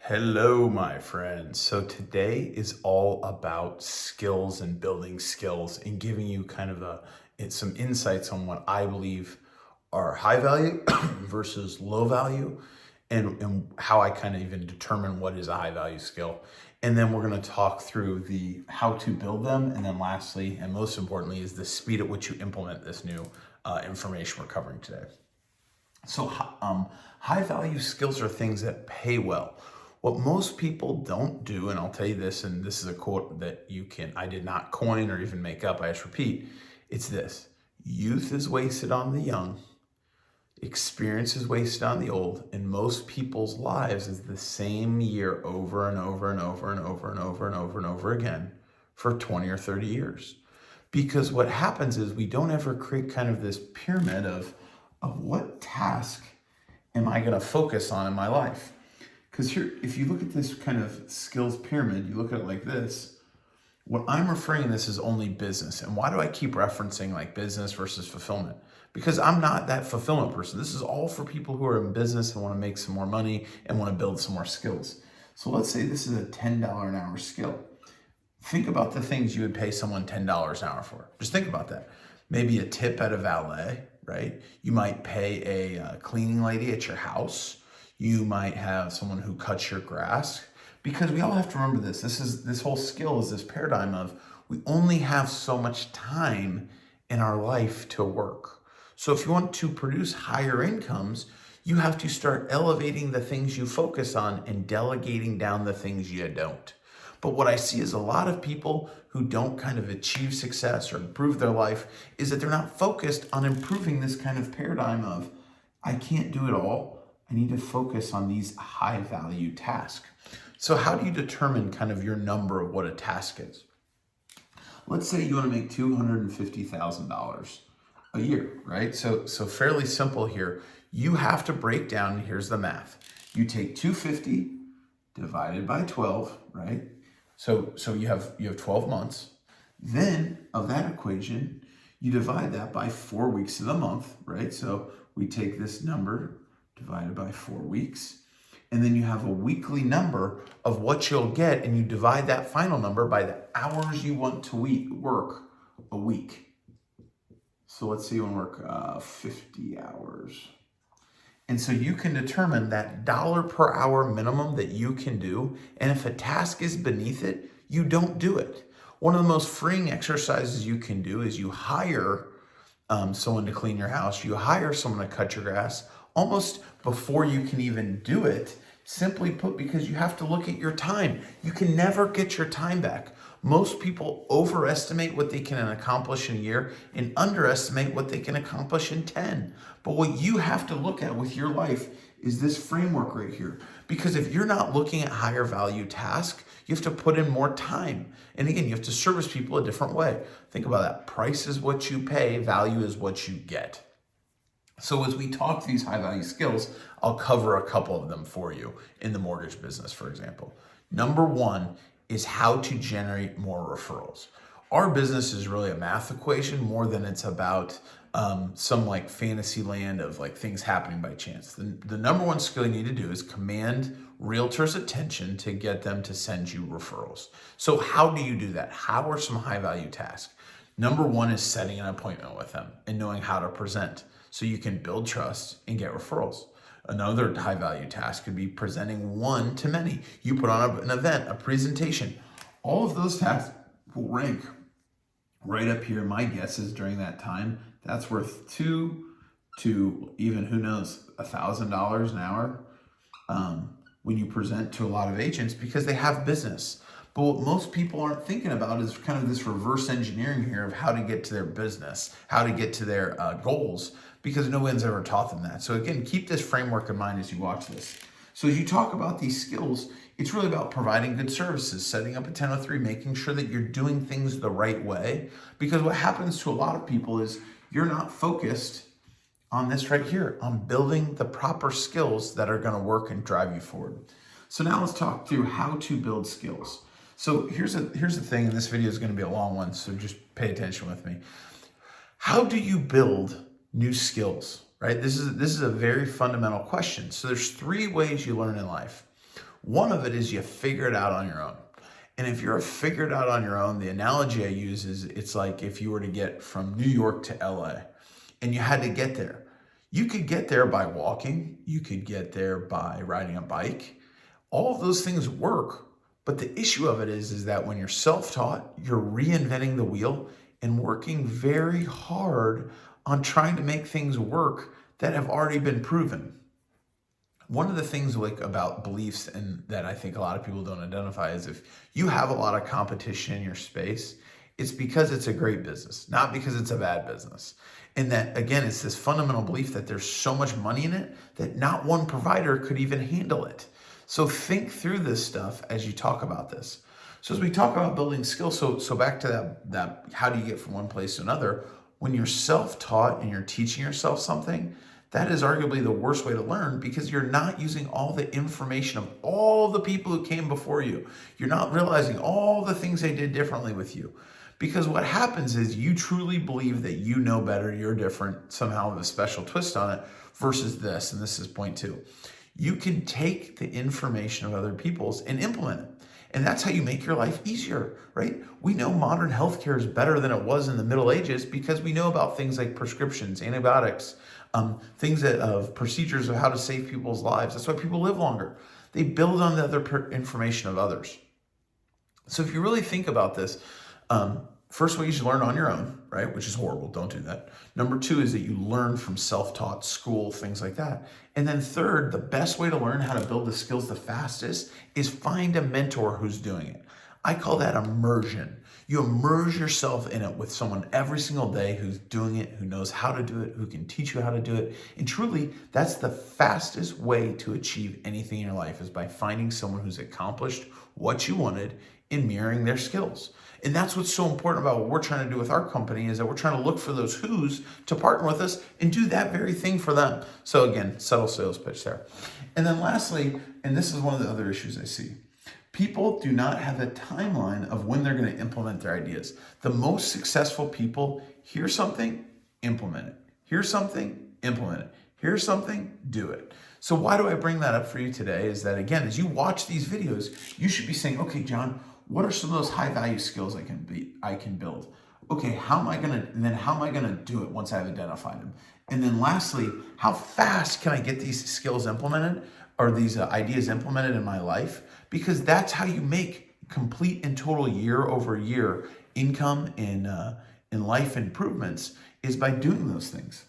Hello, my friends. So today is all about skills and building skills and giving you kind of some insights on what I believe are high value versus low value and how I kind of even determine what is a high value skill. And then we're going to talk through the how to build them. And then lastly, and most importantly, is the speed at which you implement this new information we're covering today. So, high value skills are things that pay well. What most people don't do, and I'll tell you this, and this is a quote that I did not coin or even make up, I just repeat, it's this: youth is wasted on the young, experience is wasted on the old, and most people's lives is the same year over and over and over and over and over and over and over again for 20 or 30 years. Because what happens is we don't ever create kind of this pyramid of what task am I going to focus on in my life? Because here, if you look at this kind of skills pyramid, you look at it like this. What I'm referring to this is only business. And why do I keep referencing like business versus fulfillment? Because I'm not that fulfillment person. This is all for people who are in business and want to make some more money and want to build some more skills. So let's say this is a $10 an hour skill. Think about the things you would pay someone $10 an hour for. Just think about that. Maybe a tip at a valet, right? You might pay a cleaning lady at your house. You might have someone who cuts your grass. Because we all have to remember this whole skill is this paradigm of we only have so much time in our life to work. So if you want to produce higher incomes, you have to start elevating the things you focus on and delegating down the things you don't. But what I see is a lot of people who don't kind of achieve success or improve their life is that they're not focused on improving this kind of paradigm of, I can't do it all. I need to focus on these high value tasks. So how do you determine kind of your number of what a task is? Let's say you want to make $250,000 a year, right? So fairly simple here. You have to break down, here's the math. You take 250 divided by 12, right? So you have 12 months. Then of that equation, you divide that by 4 weeks of the month, right? So we take this number divided by 4 weeks, and then you have a weekly number of what you'll get, and you divide that final number by the hours you want to work a week. So let's say you want to work 50 hours. And so you can determine that dollar per hour minimum that you can do. And if a task is beneath it, you don't do it. One of the most freeing exercises you can do is you hire someone to clean your house. You hire someone to cut your grass almost before you can even do it. Simply put, because you have to look at your time. You can never get your time back. Most people overestimate what they can accomplish in a year and underestimate what they can accomplish in 10. But what you have to look at with your life is this framework right here. Because if you're not looking at higher value tasks, you have to put in more time. And again, you have to service people a different way. Think about that. Price is what you pay, value is what you get. So as we talk these high value skills, I'll cover a couple of them for you in the mortgage business, for example. Number one is how to generate more referrals. Our business is really a math equation more than it's about some like fantasy land of like things happening by chance. The number one skill you need to do is command realtors' attention to get them to send you referrals. So how do you do that? How are some high value tasks? Number one is setting an appointment with them and knowing how to present so you can build trust and get referrals. Another high value task could be presenting one to many. You put on an event, a presentation. All of those tasks will rank right up here. My guess is during that time, that's worth $2 to even, who knows, $1,000 an hour when you present to a lot of agents because they have business. But what most people aren't thinking about is kind of this reverse engineering here of how to get to their business, how to get to their goals, because no one's ever taught them that. So again, keep this framework in mind as you watch this. So as you talk about these skills, it's really about providing good services, setting up a 1003, making sure that you're doing things the right way. Because what happens to a lot of people is you're not focused on this right here, on building the proper skills that are going to work and drive you forward. So now let's talk through how to build skills. So here's the thing, and this video is going to be a long one, so just pay attention with me. How do you build new skills, right? This is a very fundamental question. So there's 3 ways you learn in life. One of it is you figure it out on your own. And if you're figured out on your own, the analogy I use is it's like if you were to get from New York to LA and you had to get there. You could get there by walking, you could get there by riding a bike. All of those things work, but the issue of it is that when you're self-taught, you're reinventing the wheel and working very hard on trying to make things work that have already been proven. One of the things like about beliefs and that I think a lot of people don't identify is if you have a lot of competition in your space, it's because it's a great business, not because it's a bad business. And that, again, it's this fundamental belief that there's so much money in it that not one provider could even handle it. So think through this stuff as you talk about this. So as we talk about building skills, so back to that how do you get from one place to another? When you're self-taught and you're teaching yourself something, that is arguably the worst way to learn because you're not using all the information of all the people who came before you. You're not realizing all the things they did differently with you. Because what happens is you truly believe that you know better, you're different, somehow with a special twist on it, versus this, and this is point 2. You can take the information of other people's and implement it. And that's how you make your life easier, right? We know modern healthcare is better than it was in the Middle Ages because we know about things like prescriptions, antibiotics, things of procedures of how to save people's lives. That's why people live longer. They build on the other information of others. So if you really think about this, first way you should learn on your own, right? Which is horrible. Don't do that. Number 2 is that you learn from self-taught school, things like that. And then third, the best way to learn how to build the skills the fastest is find a mentor who's doing it. I call that immersion. You immerse yourself in it with someone every single day who's doing it, who knows how to do it, who can teach you how to do it. And truly, that's the fastest way to achieve anything in your life is by finding someone who's accomplished what you wanted and mirroring their skills. And that's what's so important about what we're trying to do with our company is that we're trying to look for those who's to partner with us and do that very thing for them. So again, subtle sales pitch there. And then lastly, and this is one of the other issues I see, people do not have a timeline of when they're going to implement their ideas. The most successful people hear something, implement it. Hear something, implement it. Hear something, do it. So why do I bring that up for you today is that, again, as you watch these videos, you should be saying, okay, John, what are some of those high value skills I can build? Okay, how am I gonna do it once I've identified them? And then lastly, how fast can I get these skills implemented or these ideas implemented in my life? Because that's how you make complete and total year over year income in life improvements is by doing those things.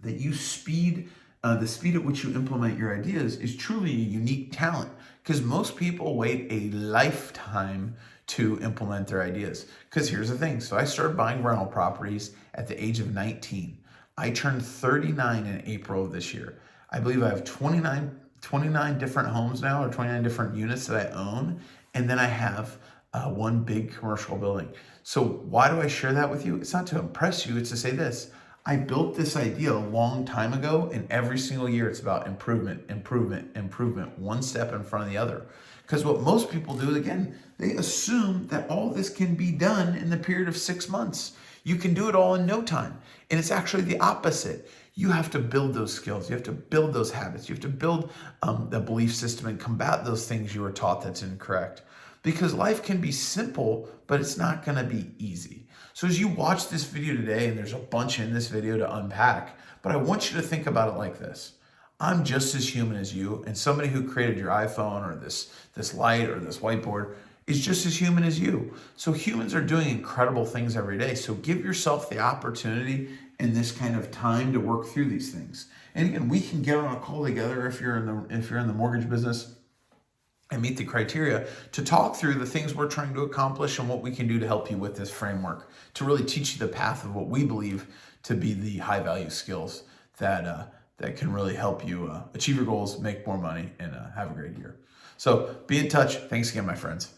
That you the speed at which you implement your ideas is truly a unique talent because most people wait a lifetime to implement their ideas. Because here's the thing. So I started buying rental properties at the age of 19. I turned 39 in April of this year. I believe I have 29 different homes now or 29 different units that I own. And then I have one big commercial building. So why do I share that with you? It's not to impress you. It's to say this. I built this idea a long time ago, and every single year it's about improvement, improvement, improvement, one step in front of the other. Because what most people do, again, they assume that all this can be done in the period of 6 months. You can do it all in no time. And it's actually the opposite. You have to build those skills. You have to build those habits. You have to build the belief system and combat those things you were taught that's incorrect. Because life can be simple, but it's not going to be easy. So as you watch this video today, and there's a bunch in this video to unpack, but I want you to think about it like this. I'm just as human as you, and somebody who created your iPhone or this light or this whiteboard is just as human as you. So humans are doing incredible things every day. So give yourself the opportunity and this kind of time to work through these things. And again, we can get on a call together if you're in the mortgage business and meet the criteria to talk through the things we're trying to accomplish and what we can do to help you with this framework to really teach you the path of what we believe to be the high value skills that can really help you achieve your goals, make more money, and have a great year. So be in touch. Thanks again, my friends.